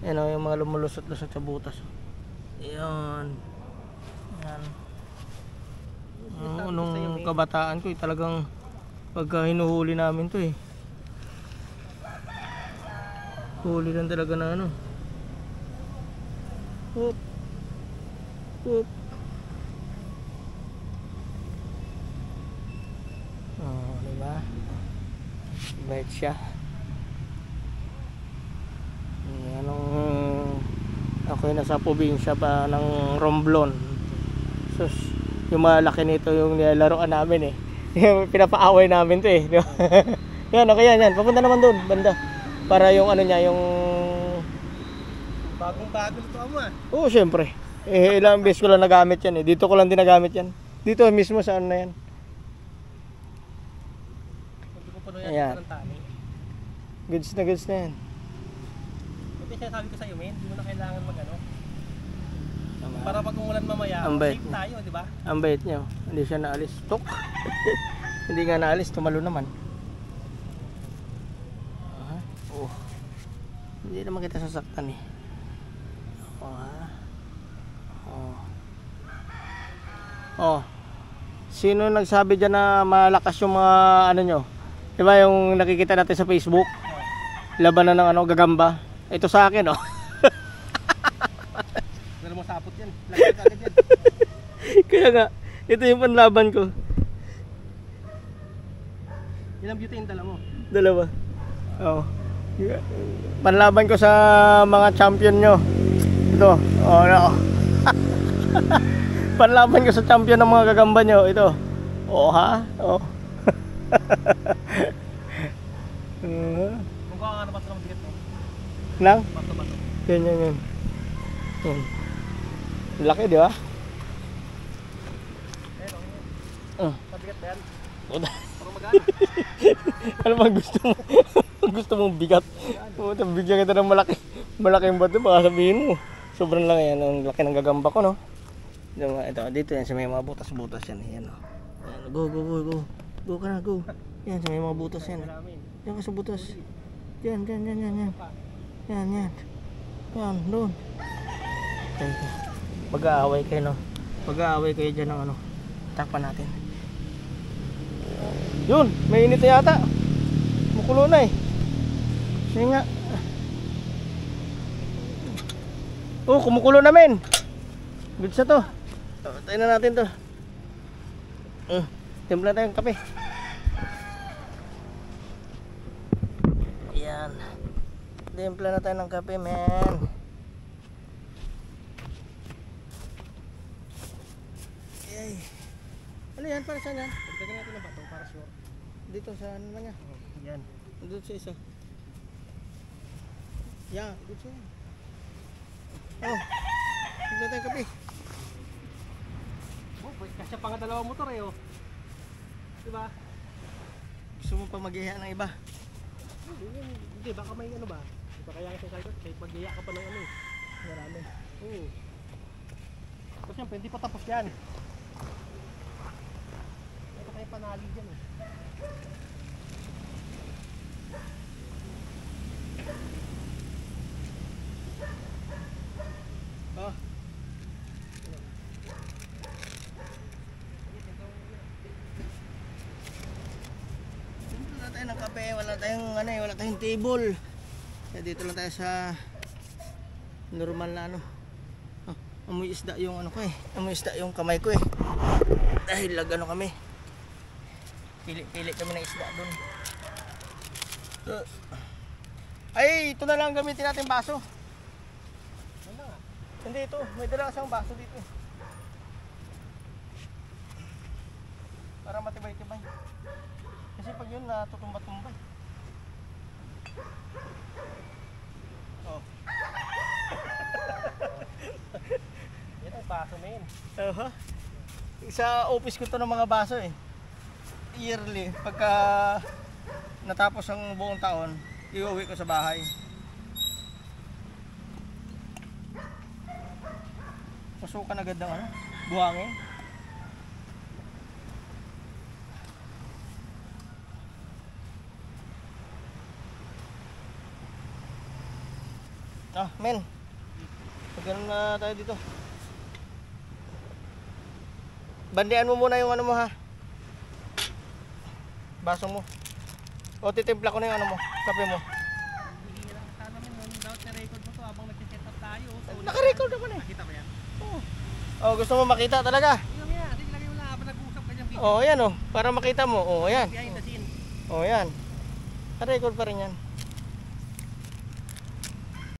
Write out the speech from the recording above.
Yan o, yung mga lumulusot-lusot sa butas. Ayan. Ayan. Nung kabataan ko talagang pagka hinuhuli namin to huli lang talaga na ano. Hop. Hop. Oh, diba? Bait siya. Ako yung nasa probinsya pa ng Romblon. Sus, yung malaki nito yung nilaruan namin pinapaaway namin to diba? Yan, okay yan. Papunta naman doon, banda. Para yung ano niya, yung bagong-bago ito mo Oo, syempre. Ilang beses ko lang nagamit yan Dito ko lang din nagamit yan. Dito mismo sa ano na yan. Ayan. Goods na yan. Ito siya sabi ko sa'yo, men. Hindi mo na kailangan mag-ano. Para pag umulan mamaya, safe tayo, di ba? Ang bait niya. Hindi siya naalis. Tok. Hindi nga naalis, tumalo naman. Oh. Hindi naman kita sasaktan Oh. Sino nagsabi dyan na malakas yung mga ano nyo? Diba yung nakikita natin sa Facebook? Labanan ng ano, gagamba. Ito sa akin Pero mo sapot yan. Lagyan ka agad yan. Kaya nga, ito yung panlaban ko. Ilang beauty yung dala mo? Dalawa. Oo. Panlaban ko sa mga champion nyo. Ito. Oh, no. Panlaban ko sa champion ng mga gagamba nyo. Ito. Oh, ha? Oh. Kung kung ano ba ito ng bigat mo? Nang? Bato-bato. Yan. Laki, di ba? Mabigat ba yan? Parang magana. Ano bang gusto mo? Gusto mong bigat? Bigyan kita ng malaking bato. Baka sabihin mo, sobrang lang yan. Ang laki ng gagamba ko, no? Ito, dito yan sa may mga butas-butas yan. Yan, no? Go. Go ka na, go. Yan, sa may mga butas yan. Yan ka sa butas. Yan. Yan, doon. Mag-aaway kayo, no? Mag-aaway kayo dyan ng ano. Takpan natin. Yun, may init na yata. Mukulo na Sige nga. Oh, kumukulo na men. Good sa to. Tayo na natin to. Timpla tayong kape. Ayan. Timpla na tayo ng kape, men. Ay. Ano yan? Para saan yan? Pagdagan natin ng bato para sure. Dito sa ano naman niya? Yan. Dito sa isa. Yan, dito yan. Oh. Timpla tayong kape. Kasi pa nga dalawang motor oh. Diba? Gusto mo pa mag-iha ng iba? Hindi, baka may ano ba? Baka kaya sa side kahit mag-iya ka pa ng ano marami. Oo. Kasi siyempre, hindi pa tapos yan. Ito kayo panali dyan Oh. Wala tayong ng kape, wala tayong table. Kaya dito lang tayo sa normal na ano. Amoy isda yung ano ko Amoy isda yung kamay ko Dahil ano kami. Pili kami ng isda doon. Ay, ito na lang gamitin natin baso. Hindi ito, may dala kasang baso dito para matibay-tibay. Kasi pag yun natutumba-tumbay. Oh. Yan ang baso men. Sa office ko to ng mga baso yearly, pagka natapos ang buong taon, iuwi ko sa bahay. Pasukan agad ng ano, buhangin. Men. Ganun na tayo dito. Bandian mo muna yung ano mo ha. Baso mo. O titimpla ko na yung ano mo, kape mo. Sana mo dapat na-record mo to habang nag-set up tayo. Naka-record naman eh. Nakita ko yan. Oo. Oh, gusto mo makita talaga? Yun yan, sige lagay mo lang habang nag-uusap ka dyan video. Oh, ayan oh, para makita mo. Oh, ayan. Behind the scene. Oh, ayan. Naka-record pa rin yan.